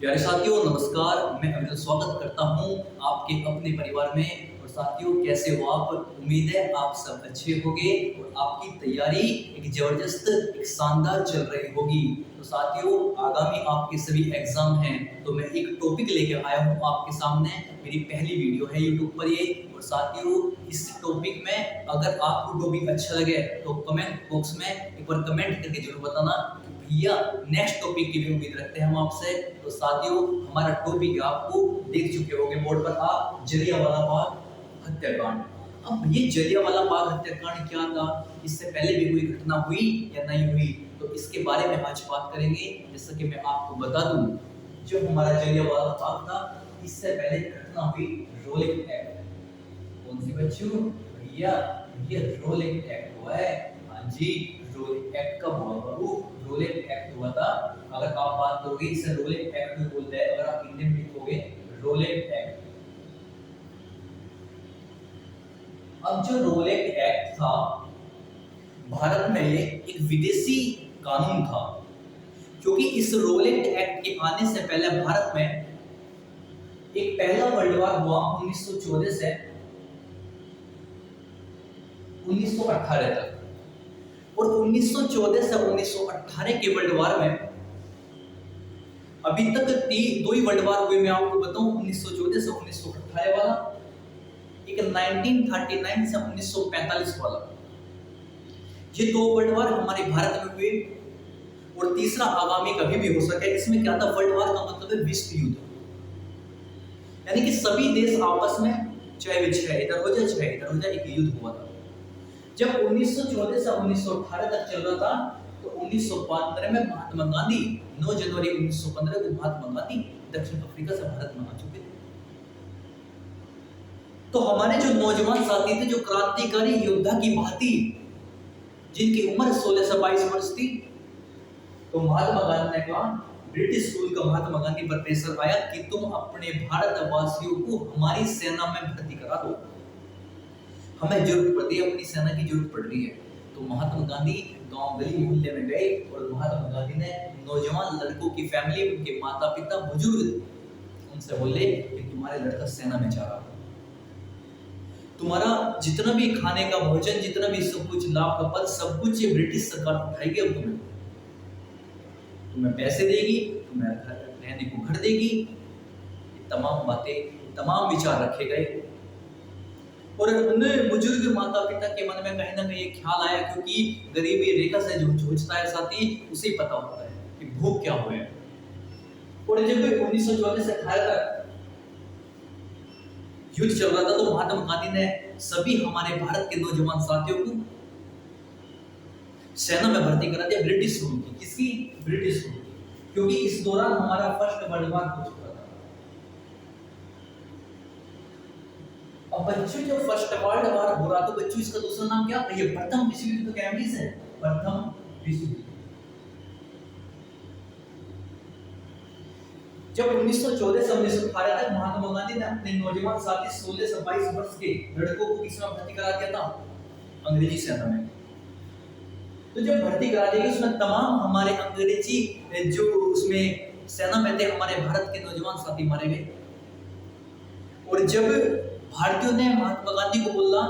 प्यारे साथियों नमस्कार। मैं अभिनव स्वागत करता हूं आपके अपने परिवार में। और साथियों कैसे हो आप? उम्मीद है आप सब अच्छे होंगे और आपकी तैयारी एक जबरदस्त एक शानदार चल रही होगी। तो साथियों आगामी आपके सभी एग्जाम हैं, तो मैं एक टॉपिक लेकर आया हूं आपके सामने। मेरी पहली वीडियो है यूट्यूब पर ये। और साथियों इस टॉपिक में अगर आपको टॉपिक अच्छा लगे तो कमेंट बॉक्स में एक बार कमेंट करके जरूर बताना भैया नेक्स्ट टॉपिक की भी उम्मीद रखते हैं हम आपसे। तो साथियों हमारा टॉपिक आपको देख चुके होंगे बोर्ड पर आप, जलियांवाला बाग हत्याकांड। अब ये जलियांवाला बाग हत्याकांड क्या था, इससे पहले भी कोई घटना हुई या नहीं हुई, तो इसके बारे में आज बात करेंगे। जैसा कि मैं आपको बता दूं, जो हमारा जलियांवाला बाग था इससे पहले घटना हुई रोलिंग एक्ट। कौन सी बच्चों? भैया ये रोलिंग एक्ट हुआ है। हाँ जी, रोलिंग एक्ट कब हुआ बाबू? रोलिंग एक्ट हुआ था। अगर आप बात करोगे इसे रोलिंग एक्ट में बोलते हैं, अगर आप हिंदी में लिखोगे रोलिंग एक्ट। अब जो रोलिंग एक्ट था भारत में ये एक विदेशी कानून था, क्योंकि इस रोलिंग एक्ट के आने से पहले भारत में एक पहला वर्ल्ड वॉर हुआ 1914 से 1918 तक। और 1914 से 1918 के वर्ल्ड वॉर में अभी तक दो ही वर्ल्ड वॉर हुए। मैं आपको बताऊं 1914 से 1918 वाला, एक 1939 से 1945 वाला। ये दो वर्ल्ड वॉर हमारे भारत में हुए। और तीसरा आगामी कभी भी हो सके। इसमें क्या था, वर्ल्ड वॉर का मतलब है विश्व युद्ध, यानी कि सभी देश आपस में चाहे वे छह इधर हो जाए चाहे इधर हो जाए, एक युद्ध हुआ था। जब 1914 से 1918 तक चल रहा था, तो 1915 में महात्मा गांधी 9 जनवरी 1915 को महात्मा गांधी दक्षिण अफ्रीका से भारत में आ चुके थे। तो हमारे जो नौजवान साथी थे, जो क्रांतिकारी योद्धा की भांति, जिनकी उम्र 16 से 22 वर्ष थी, तो महात्मा गांधी ने कहा, ब्रिटिश स्कूल का महात्मा गांधी पर प्रेशर आया कि तुम अपने भारतवासियों को हमारी सेना में भर्ती करा दो, हमें जरूरत पड़ती है, अपनी सेना की जरूरत पड़ रही है। तो महात्मा गांधी गांव गली मोहल्ले में गए और महात्मा गांधी ने नौजवान लड़कों की फैमिली, उनके माता पिता बुजुर्ग, उनसे बोले कि तुम्हारे लड़का सेना में जा रहा है, तुम्हारा जितना भी खाने का भोजन, जितना भी सब कुछ, लाभ का पद, सब कुछ ये ब्रिटिश सरकार उठाएगी। अब तुम्हें पैसे देगी, तुम्हें रहने को घर देगी। ये तमाम बातें, तमाम विचार रखे गए। और उन्हें बुजुर्ग माता पिता के मन में कहीं ना कहीं ख्याल आया, क्योंकि गरीबी रेखा से जो जूझता है साथी, उसे पता होता है कि भूख क्या हुआ है। और जब 1914 से 18 तक युद्ध चल रहा था, तो महात्मा गांधी ने सभी हमारे भारत के नौजवान साथियों को सेना में भर्ती करा दिया, ब्रिटिश रूल की। किसकी? ब्रिटिश रूल की, क्योंकि इस दौरान हमारा फर्स्ट वर्ल्ड वॉर हो चुका था। अब बच्चों जो फर्स्ट वर्ल्ड वॉर हो रहा, तो बच्चों इसका दूसरा नाम क्या? ये प्रथम विश्व युद्ध का इंग्लिश है, प्रथम विश्व युद्ध। जब 1914 से 1918 तक महात्मा गांधी ने अपने नौजवान साथी 16 से 22 वर्ष के लड़कों को किसमें भर्ती करा दिया था? अंग्रेजी सेना में। तो जब भर्ती करा दी गई, उसमें तमाम हमारे अंग्रेजी जो उसमें सेना में थे, हमारे भारत के नौजवान साथी मारे गए। और जब भारतीयों ने महात्मा गांधी को बोला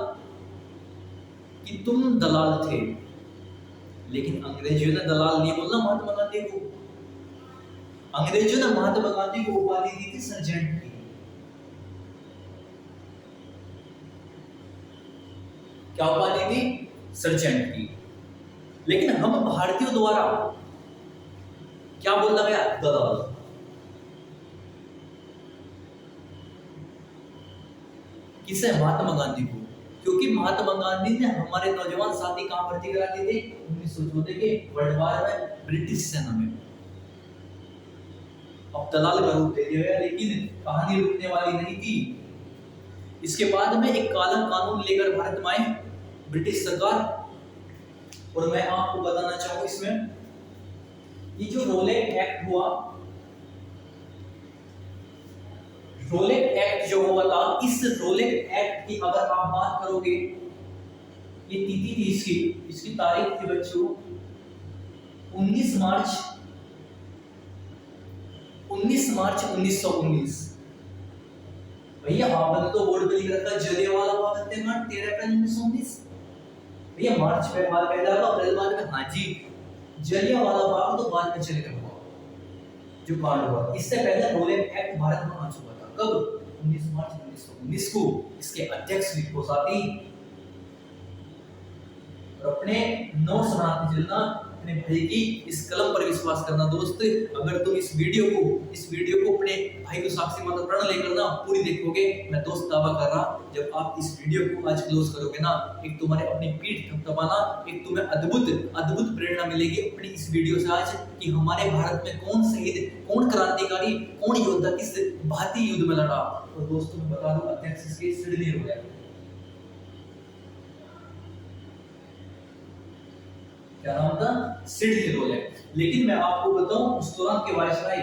कि तुम दलाल थे, लेकिन अंग्रेजियों ने दलाल नहीं बोला महात्मा गांधी को। अंग्रेजों ने महात्मा गांधी को उपाधि दी थी सर्जेंट की। क्या उपाधि थी? सर्जेंट की। लेकिन हम भारतीयों द्वारा क्या बोलना गया? दलाल। किसे? महात्मा गांधी को। क्योंकि महात्मा गांधी ने हमारे नौजवान साथी कहां भर्ती करा दिए थे? 1914 के वर्ल्ड वॉर में ब्रिटिश सेना में। अब दलाल का रूप दे दिया गया, लेकिन कहानी रुकने वाली नहीं थी। इसके बाद में एक काला कानून लेकर भारत में आई ब्रिटिश सरकार। और मैं आपको बताना चाहूं, इसमें ये जो रोलिंग एक्ट हुआ, रोलिंग एक्ट जो हुआ था, इस रोलिंग एक्ट की अगर आप बात करोगे, ये तिथि थी इसकी तारीख थी बच्चों 19 मार्च 19 मार्च 1919। भैया आपने तो बोर्ड पे लिख रखा जलियांवाला बाग हत्याकांड 13 अप्रैल 1919। भैया मार्च में बात पैदा हुआ, अप्रैल बाद में, हाँ जी जलियांवाला बाग तो बाद में चलेगा हुआ जो कांड हुआ। इससे पहले रोलेट एक्ट भारत में आ चुका था। कब? 19 मार्च 1919 को। इसके अध्यक्ष लिपोसाती। और अपने नोट्स बनाते चलना, अपने भाई की इस कलम पर विश्वास करना। दोस्त अगर तुम इस वीडियो को अपने भाई को साक्षी मानकर प्रण लेकर ना पूरी देखोगे, मैं दोस्त दावा कर रहा, जब आप इस वीडियो को आज क्लोज करोगे ना, एक तुम्हारे अपनी पीठ थपथपाना, एक तुम्हें अद्भुत प्रेरणा मिलेगी अपनी इस वीडियो से आज कि हमारे भारत में कौन शहीद, कौन क्रांतिकारी, कौन योद्धा किस भारतीय युद्ध में लड़ा। और दोस्तों मैं बता दूं अध्यक्ष इसके सिडनी हो गया। क्या नाम था? Sydney Rowlatt. लेकिन मैं आपको बताऊं उस दौरान के वायसराय,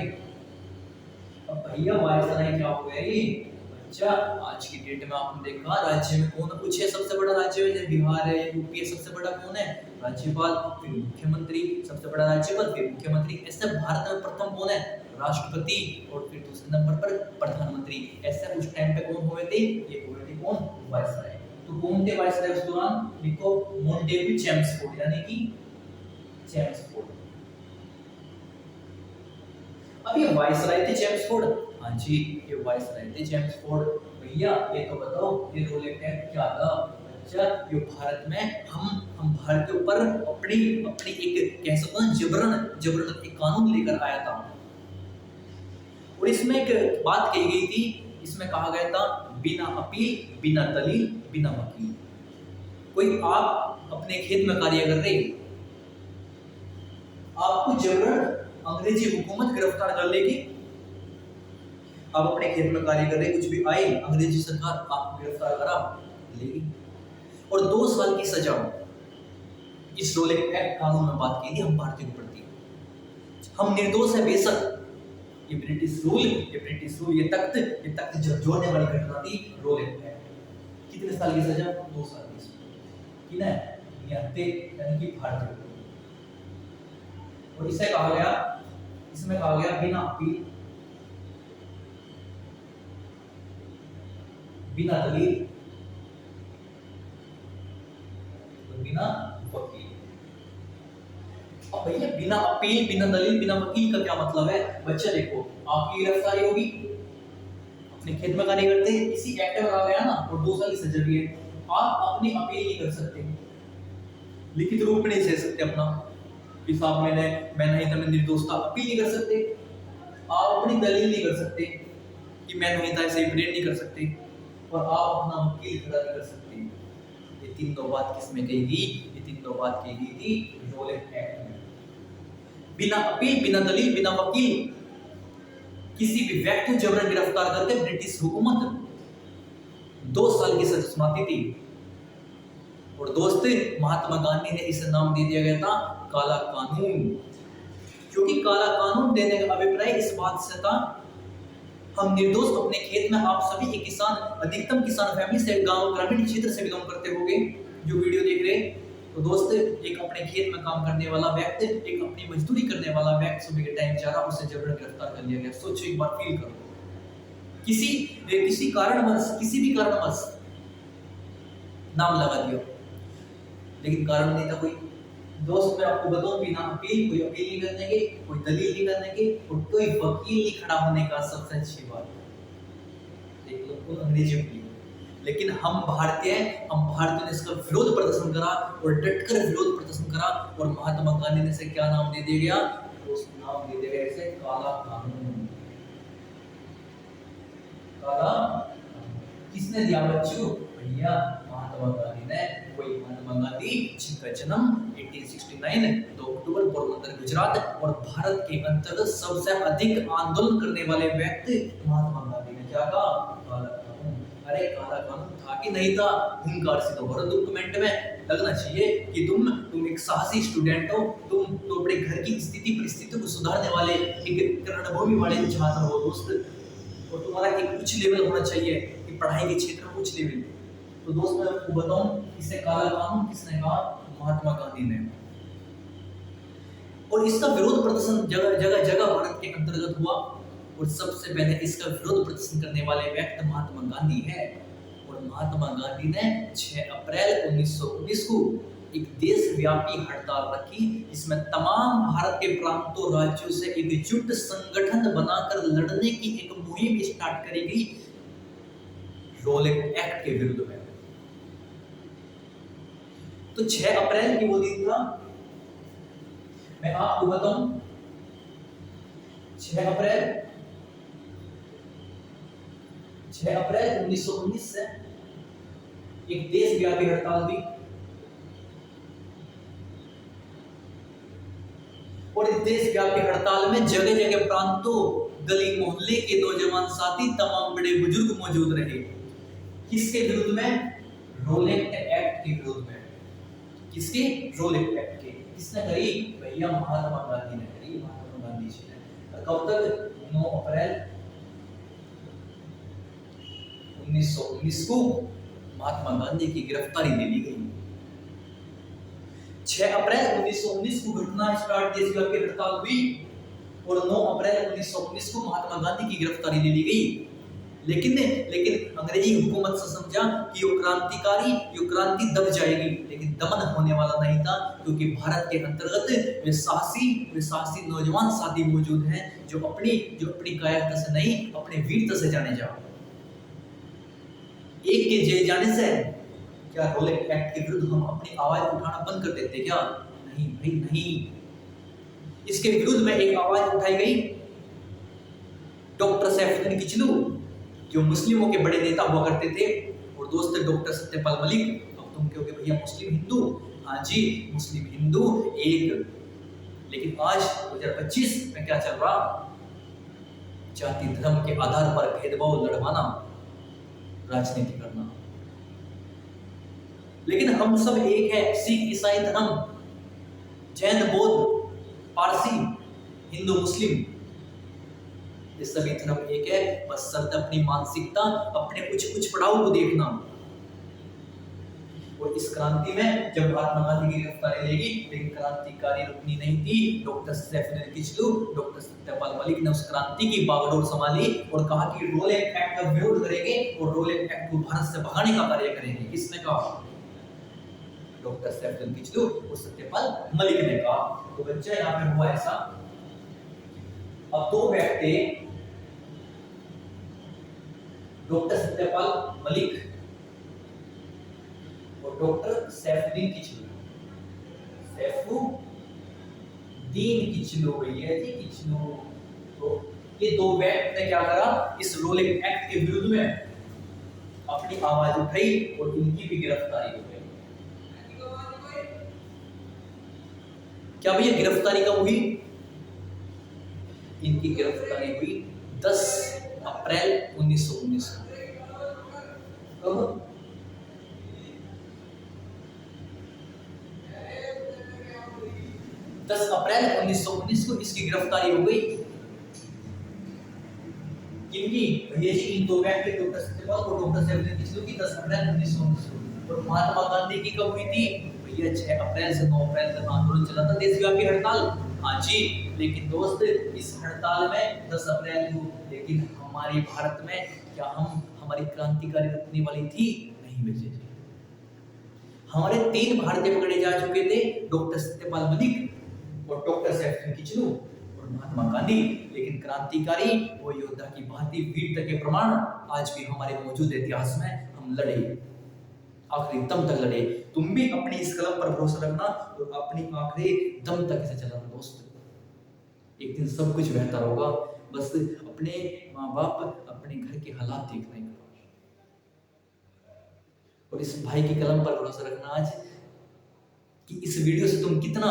अब भैया वायसराय क्या हो गया ये? अच्छा आज की डेट में आपने देखा राज्य में कौन कुछ है, सबसे बड़ा राज्य है बिहार है, यूपी है, सबसे बड़ा कौन है? राज्यपाल, फिर मुख्यमंत्री, सबसे बड़ा राज्यपाल, फिर मुख्यमंत्री। ऐसे भारत में प्रथम कौन है? राष्ट्रपति, और फिर दूसरे नंबर पर प्रधानमंत्री। ऐसे उस टाइम पे कौन हुए थे? ये हुए थे कौन? वायसराय। तो कौन थे वायसराय उस दौरान? लिखो मोंटेगू चेम्सफोर्ड, यानी कि चेम्सफोर्ड। अब ये वायसराय थे चेम्सफोर्ड, हाँ जी ये वायसराय थे चेम्सफोर्ड। भैया ये तो बताओ ये रोलेट एक्ट क्या था? अच्छा ये भारत में हम भारतीयों पर अपनी एक कह सकते हैं जबरन एक कानून लेकर आया था। और इसमें एक बात कही गई थी, इसमें कहा गया था बिना अपील, बिना दलील, बिना वकील। कोई आप अपने खेत में कार्य कर रहे, आपको जबरन अंग्रेजी हुकूमत गिरफ्तार कर लेगी। आप अपने खेत में कार्य कर रहे, कुछ भी आए, अंग्रेजी सरकार आपको गिरफ्तार करा लेगी और 2 साल की सजा। इस रोलेट एक्ट कानून में बात की थी हम भारतीयों के प्रति। हम निर्दोष है बेशक, ये ब्रिटिश रूल, ये तख्त झकझोरने वाली घटना थी रोलेट एक्ट। कितने साल की सजा? 2 साल की सजा। किना निहत्ते यानी कि भारतीय। और इसमें कहा गया बिना अपील, बिना दलील, बिना वकील। अब भैया बिना अपील, बिना दलील, बिना वकील का क्या मतलब है? बच्चा देखो आपकी गिरफ्तारी होगी, अपने खेत में कार्य करते हैं, इसी एक्ट में कहा गया ना, और 2 साल की सजा भी है। आप अपनी अपील नहीं कर सकते, लिखित रूप में नहीं दे सकते अपना कि साहब मैं नहीं था, मैं निर्दोष था, अपील नहीं कर सकते। आप अपनी दलील नहीं कर सकते कि मैं नहीं था, ऐसे प्रेयर नहीं कर सकते, और आप अपना वकील खड़ा नहीं कर सकते। ये तीनों बात किसमें कही गई? ये तीनों बात कही गई थी रोलेट एक्ट में। बिना अपील, बिना दलील, बिना वकील किसी भी व्यक्ति को जबरन गिरफ्तार करके ब्रिटिश हुकूमत 2 साल की सजा सुनाती थी। और दोस्त महात्मा गांधी ने इसे नाम दे दिया गया था काला कानून, क्योंकि काला कानून देने का अभिप्राय इस बात से था हम निर्दोष अपने खेत में, आप सभी एक किसान, अधिकतम किसान फैमिली से, गांव ग्रामीण क्षेत्र से बिलोंग करते होंगे जो वीडियो देख रहे हैं। तो दोस्त एक अपने खेत में काम करने वाला व्यक्ति, एक अपनी मजदूरी करने वाला व्यक्ति सुबह के टाइम जा रहा, उसे जबरन गिरफ्तार कर लिया गया। सोचो एक बार, फील करो, किसी भी कारणवश नाम लगा दिया, लेकिन कारण नहीं था कोई। दोस्त मैं आपको बताऊं बिना अपील, कोई अपील नहीं करने के, कोई दलील नहीं करने के, और कोई वकील नहीं खड़ा होने का सबसे अच्छी बात देख लो, तो अंग्रेजी वकील। लेकिन हम भारतीय हैं, हम भारतीयों ने इसका विरोध प्रदर्शन करा और डटकर विरोध प्रदर्शन करा, और महात्मा गांधी ने इसे क्या नाम दे दिया गया? उस नाम दे दिया गया इसे काला कानून। काला किसने दिया बच्चों? भैया महात्मा गांधी ने। वही महात्मा गांधी जिनका जन्म 1869 2 अक्टूबर पोरबंदर गुजरात, और भारत के अंतर्गत सबसे अधिक आंदोलन करने वाले व्यक्ति महात्मा गांधी ने क्या कहा? काला कानून। अरे काला कानून था कि नहीं था? हुंकार से तो भरो डॉक्यूमेंट में लगना चाहिए कि तुम एक साहसी स्टूडेंट हो, तुम तो अपने घर की स्थिति परिस्थिति को सुधारने वाले एक रणभूमि वाले छात्र हो दोस्त, और तुम्हारा एक उच्च लेवल होना चाहिए कि पढ़ाई के क्षेत्र में उच्च लेवल। तो दोस्त मैं आपको बताऊं इसे काला कानून किसने कहा? महात्मा गांधी ने। और इसका विरोध प्रदर्शन जगह जगह भारत के अंतर्गत हुआ, और सबसे पहले इसका विरोध प्रदर्शन करने वाले व्यक्ति महात्मा गांधी है। और महात्मा गांधी ने 6 अप्रैल 1919 को एक देशव्यापी हड़ताल रखी, जिसमें तमाम भारत के प्रांतों राज्यों से एकजुट संगठन बनाकर लड़ने की एक मुहिम स्टार्ट करी गई रोलेट एक्ट के विरुद्ध में। तो 6 अप्रैल की वो दिन था, मैं आपको बताऊं 6 अप्रैल 1919 से एक देशव्यापी हड़ताल हुई और इस देशव्यापी हड़ताल में जगह जगह प्रांतों, गली मोहल्ले के नौजवान साथी, तमाम बड़े बुजुर्ग मौजूद रहे। किसके विरुद्ध में? रोलेट एक्ट के विरुद्ध में। किसके? रोलेट एक्ट के। किसने करी? भैया महात्मा गांधी ने करी, महात्मा गांधी जी ने। कब तक? 9 अप्रैल 1919 को महात्मा गांधी की गिरफ्तारी ले ली गई। 6 अप्रैल 1919 को घटना स्टार्ट, देशव्यापी हड़ताल हुई और 9 अप्रैल 1919 को महात्मा गांधी की गिरफ्तारी ले ली गई। लेकिन अंग्रेजी हुकूमत से समझा कि ये क्रांति दब जाएगी, लेकिन दमन होने वाला नहीं था, क्योंकि भारत के अंतर्गत वे साहसी नौजवान साथी मौजूद हैं जो अपनी कायरता से नहीं, अपने वीरता से जाने जाओ। एक के जेल जाने से क्या रोलेट एक्ट के विरुद्ध हम अपनी आवाज उठाना बंद कर देते क्या? नहीं भाई नहीं। इसके विरुद्ध में एक आवाज उठाई गई डॉक्टर सैफुद्दीन किचलू, जो मुस्लिमों के बड़े नेता हुआ करते थे, और दोस्त डॉक्टर सत्यपाल मलिक। अब तुम कहोगे भैया मुस्लिम हिंदू, हाँ जी मुस्लिम हिंदू एक, लेकिन आज 2025 में क्या चल रहा? जाति धर्म के आधार पर भेदभाव लड़वाना, राजनीति करना। लेकिन हम सब एक है, सिख ईसाई धर्म, जैन बौद्ध पारसी हिंदू मुस्लिम, ये सभी धर्म एक है। बस सब अपनी मानसिकता, अपने कुछ पड़ाव को देखना। और इस क्रांति में जब महात्मा गांधी की गिरफ्तारी लेगी, लेकिन क्रांतिकारी रुकनी नहीं थी। डॉक्टर सैफुद्दीन किचलू, डॉक्टर सत्यपाल मलिक ने उस क्रांति की बागडोर संभाली और कहा कि रोलेट एक्ट का विरोध करेंगे और रोलेट एक्ट को भारत से भगाने का कार्य करेंगे। किसने कहा? डॉक्टर सैफुद्दीन किचलू और सत्यपाल मलिक ने कहा। तो बच्चा यहाँ पे हुआ ऐसा, अब 2 व्यक्ति, डॉक्टर सत्यपाल मलिक और डॉक्टर सैफुद्दीन किचलू, सैफुद्दीन किचलू भैया जी किचलू, तो ये 2 व्यक्ति ने क्या करा? इस रोलेट एक्ट के विरुद्ध में अपनी आवाज उठाई और इनकी भी गिरफ्तारी हो गई। क्या भैया गिरफ्तारी कब हुई? इनकी गिरफ्तारी हुई 10 अप्रैल 1919 को। कब? 10 अप्रैल 1919 को इसकी गिरफ्तारी हो गई। किनकी? भैया जी इन 2 व्यक्ति, डॉक्टर सत्यपाल और डॉक्टर सैफुद्दीन किचलू की 10 अप्रैल 1919 को। और महात्मा गांधी की कब हुई थी? भैया 6 अप्रैल से 9 अप्रैल तक आंदोलन चला था, देशव्यापी हड़ताल। हाँ जी, लेकिन दोस्त इस हड़ताल में 10 अप्रैल को, लेकिन हमारे भारत में क्या हमारी क्रांतिकारी रुकने वाली थी? नहीं बचे। हमारे 3 भारतीय पकड़े जा चुके थे, डॉक्टर सत्यपाल मलिक और डॉक्टर सैफुद्दीन किचलू और महात्मा गांधी, लेकिन क्रांतिकारी वो योद्धा की भांति वीरता के प्रमाण आज भी हमारे मौजूद इतिहास में। हम लड़े, आखिरी दम तक लड़े। तुम भी अपनी इस कलम पर भरोसा रखना और अपनी आखिरी दम तक इसे चलाना दोस्त। एक दिन सब कुछ बेहतर होगा। बस अपने माँ बाप, अपने घर के हालात देखना ही करो और इस भाई की कलम पर भरोसा रखना आज कि इस वीडियो से तुम कितना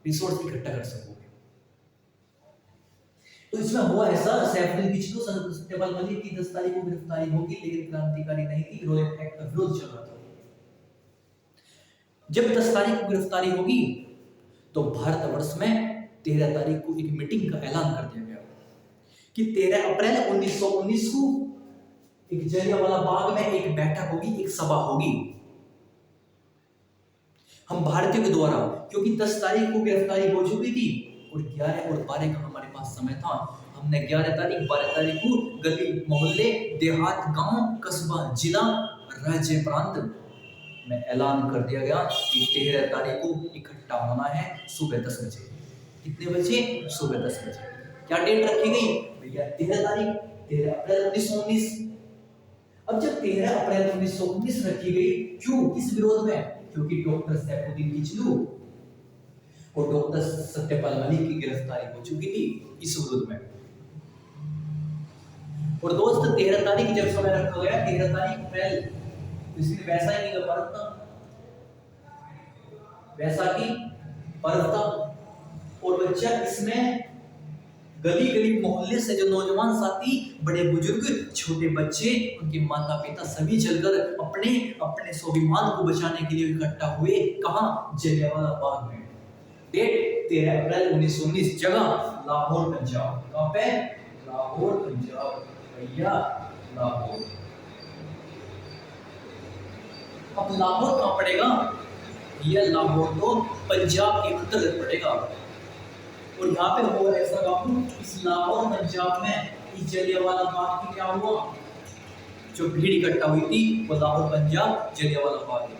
रिसोर्स इकट्ठा कर सकोगे। तो इसमें हुआ ऐसा, सैफुद्दीन किचलू सत्यपाल मलिक की 10 तारीख को गिरफ्तारी होगी, लेकिन क्रांतिकारी नहीं थी, रोलेट एक्ट का विरोध चल रहा था। जब 10 तारीख को गिरफ्तारी होगी तो भारतवर्ष में 13 तारीख को एक मीटिंग का ऐलान कर दिया गया कि 13 अप्रैल 1919 को एक जलियांवाला बाग में एक बैठक होगी, एक सभा होगी। हम भारतीयों के द्वारा, क्योंकि 10 तारीख को गिरफ्तारी हो चुकी थी और 11 और 12 का हमारे पास समय था, हमने 11 तारीख 12 तारीख को गली मोहल्ले देहात गांव कस्बा जिला राज्य प्रांत में ऐलान कर दिया गया कि 13 तारीख को इकट्ठा होना है सुबह 10 बजे। कितने बजे? सुबह 10 बजे। क्या डेट रखी गई भैया? 13 तारीख, 13 अप्रैल 1919। अब जब 13 अप्रैल 1919 रखी गई, क्यों, किस विरोध में? क्योंकि डॉक्टर सैफुद्दीन किचलू और डॉक्टर सत्यपाल मलिक की गिरफ्तारी हो चुकी थी, इस विरोध में। और दोस्त 13 तारीख जब समय रखा गया, 13 तारीख अप्रैल, इसलिए वैसाखी का पर्व था, वैसाखी पर्व था। और बच्चा इसमें गली गली मोहल्ले से जो नौजवान साथी, बड़े बुजुर्ग, छोटे बच्चे, उनके माता पिता सभी जलकर अपने अपने स्वाभिमान को बचाने के लिए इकट्ठा हुए। कहां? जलियांवाला बाग में। डेट 13 अप्रैल 1919, जगह लाहौर पंजाब। कहां पे? लाहौर पंजाब भैया, लाहौर। अब लाहौर कहां पड़ेगा? यह लाहौर तो पंजाब के अंतर्गत पड़ेगा। और यहाँ पे हो ऐसा बाबू, इस लाहौर पंजाब में इस जलियांवाला बाग की क्या हुआ, जो भीड़ इकट्ठा हुई थी वो लाहौर पंजाब जलियांवाला बाग है।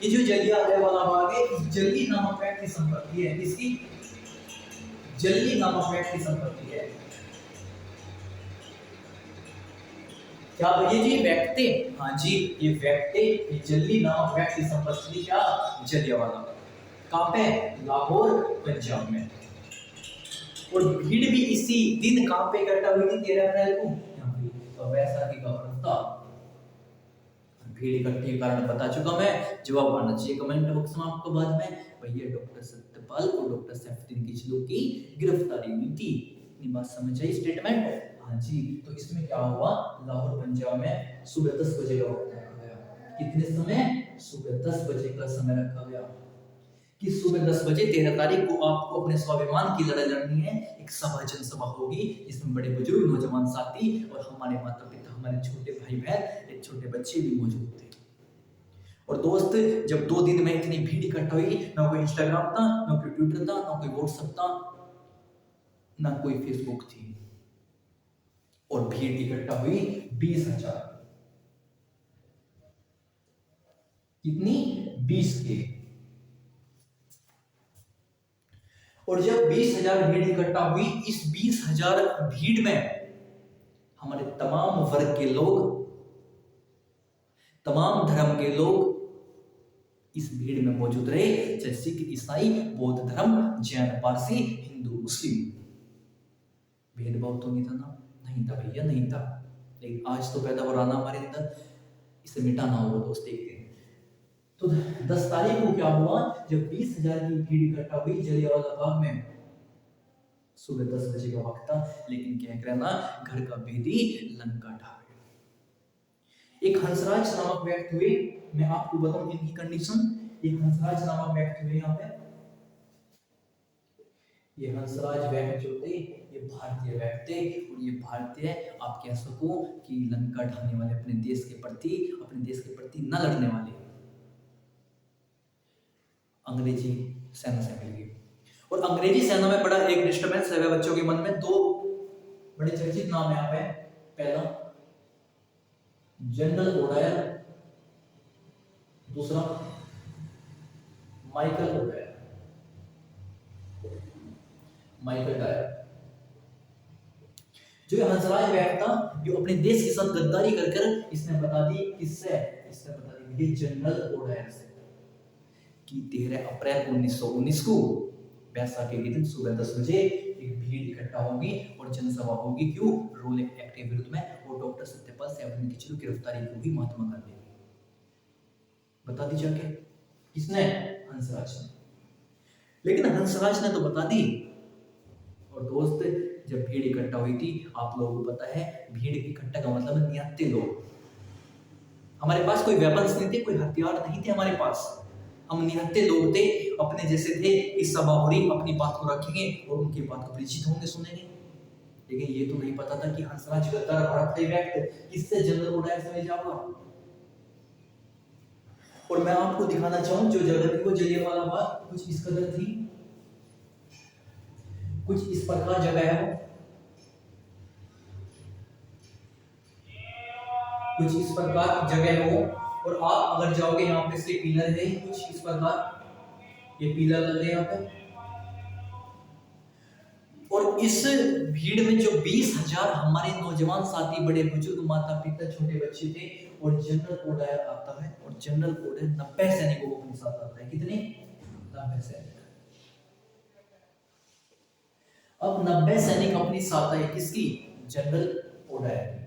ये जो जलियांवाला बाग है, इस जल्ली नामक व्यक्ति की संपत्ति है। इसकी जल्ली नामक व्यक्ति की संपत्ति है। क्या भैया जी? व्यक्ति? हाँ जी, ये व्यक्ति, ये जल्ली नामक व्यक्ति की संपत्ति क्या? जलियांवाला। कहाँ पे? लाहौर पंजाब में। और भीड़ भी इसी दिन कहां पे इकट्ठा हुई थी? 13 अप्रैल को यहाँ पे। तो वैसाखी का पर्व था। भीड़ इकट्ठी कारण बता चुका मैं, जवाब आना चाहिए कमेंट बॉक्स में आपको बाद में। भैया डॉक्टर सत्यपाल और डॉक्टर सैफुद्दीन किचलू की गिरफ्तारी हुई थी। इतनी बात समझ आई स्टेटमेंट? हाँ जी। तो इसमें क्या हुआ? लाहौर पंजाब में सुबह 10 बजे का वक्त रखा गया। कितने समय? सुबह 10 बजे का समय रखा गया कि सुबह 10 बजे 13 तारीख को आपको अपने स्वाभिमान की लड़ाई लड़नी है। एक सभा, जनसभा होगी, जिसमें बड़े बुजुर्ग, नौजवान साथी और हमारे माता पिता, हमारे छोटे भाई बहन, एक छोटे बच्चे भी मौजूद थे। और दोस्त, जब 2 दिन में इतनी भीड़ इकट्ठा हुई, ना कोई इंस्टाग्राम था, ना कोई ट्विटर था, ना कोई व्हाट्सएप था, ना कोई फेसबुक थी, और भीड़ इकट्ठा हुई 20,000। कितनी? 20 के। और जब 20,000 भीड़ इकट्ठा हुई, इस 20,000 भीड़ में हमारे तमाम वर्ग के लोग, तमाम धर्म के लोग इस भीड़ में मौजूद रहे, चाहे सिख, ईसाई, बौद्ध धर्म, जैन, पारसी, हिंदू, मुस्लिम। भेदभाव तो नहीं था ना? नहीं था भैया, नहीं था। लेकिन आज तो पैदा हो रहा ना हमारे अंदर, इसे मिटाना होगा दोस्त एक दिन। तो 10 तारीख को क्या हुआ? जब 20,000 की भीड़ इकट्ठा हुई जलियांवाला बाग में, सुबह 10 बजे का वक्त था, लेकिन क्या करना, घर का भेदी लंका ढा गया। एक हंसराज नामक व्यक्ति हुए, मैं आपको बताऊं इनकी कंडीशन। एक हंसराज नामक व्यक्ति हुए यहाँ पे। ये हंसराज व्यक्ति जो थे, ये भारतीय व्यक्ति, और ये भारतीय, आप कह सको कि लंका ढाने वाले, अपने देश के प्रति न लड़ने वाले अंग्रेजी सेना से मिल गए। और अंग्रेजी सेना में बड़ा एक डिस्टर्बेंस है बच्चों के मन में। 2 बड़े चर्चित नाम यहाँ पे। पहला जनरल ओडायर, दूसरा माइकल ओडायर, माइकल डायर। जो हंसराज व्यक्ति था, जो अपने देश के साथ गद्दारी कर कर इसने बता दी, किससे? इसने बता दी ये जनरल ओडायर से, कि 13 अप्रैल 1919 को बैसाखी के दिन सुबह 10 बजे एक भीड़ इकट्ठा होगी और जनसभा होगी। क्यों? रूल एक्ट के विरुद्ध में, और डॉक्टर सत्यपाल सैफुद्दीन किचलू की गिरफ्तारी होगी महात्मा गांधी की। बता दी जाके किसने? हंसराज ने। लेकिन हंसराज ने तो बता दी। और दोस्त, जब भीड़ इकट्ठा हुई थी, आप लोगों को पता है भीड़ इकट्ठा का मतलब निहत्थे लोग। हमारे पास कोई वेपन्स नहीं थे, कोई हथियार नहीं थे हमारे पास, हम निहत्थे लोग थे, अपने जैसे थे। इस सभा हो रही, अपनी बात को रखेंगे और उनकी बात को परिचित होंगे, सुनेंगे। लेकिन ये तो नहीं पता था कि हंसराज गद्दार भारतीय व्यक्ति किससे जनरल ओडायर से मिल जाऊंगा। और मैं आपको दिखाना चाहूं, जो जगह थी वो जलियांवाला बाग कुछ इस कदर थी, कुछ इस प्रकार जगह है। कुछ इस प्रकार की जगह हो, और आप अगर जाओगे यहाँ पे से पिलर है कुछ इस प्रकार, ये पिलर लगे यहाँ पे, और इस भीड़ में जो 20,000 हमारे नौजवान साथी, बड़े बुजुर्ग, माता पिता, छोटे बच्चे थे, और जनरल कोड आता है, और जनरल कोड है 90 सैनिकों को अपने साथ आता है। कितने? 90 सैनिक। अब 90 सैनिक अपनी साथ आए, किसकी? जनरल ओडायर,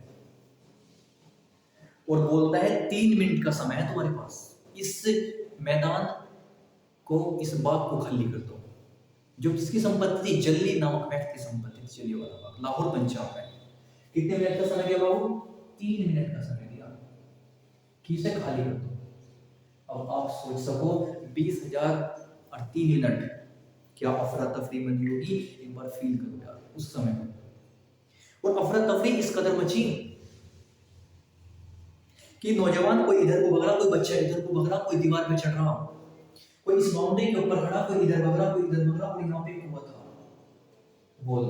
और बोलता है 3 मिनट का समय है तुम्हारे पास, इस मैदान को, इस बाग को खाली कर दो। जो किसकी संपत्ति थी? जल्ली नामक व्यक्ति की संपत्ति थी, जल्ली वाला बाग, लाहौर पंजाब में। कितने मिनट का समय दिया बाबू? 3 मिनट का समय दिया कि इसे खाली कर दो। अब आप सोच सको 20,000 और 3 मिनट, क्या अफरा तफरी मची होगी, एक बार फील करो यार उस समय में। और अफरा तफरी इस कदर मची कि नौजवान कोई इधर को भग रहा, कोई बच्चा इधर को भग रहा, कोई दीवार पे चढ़ रहा, कोई इस बाउंड्री के ऊपर खड़ा, कोई इधर भग रहा, कोई इधर भग रहा, और यहाँ पे एक कुआं था। बोल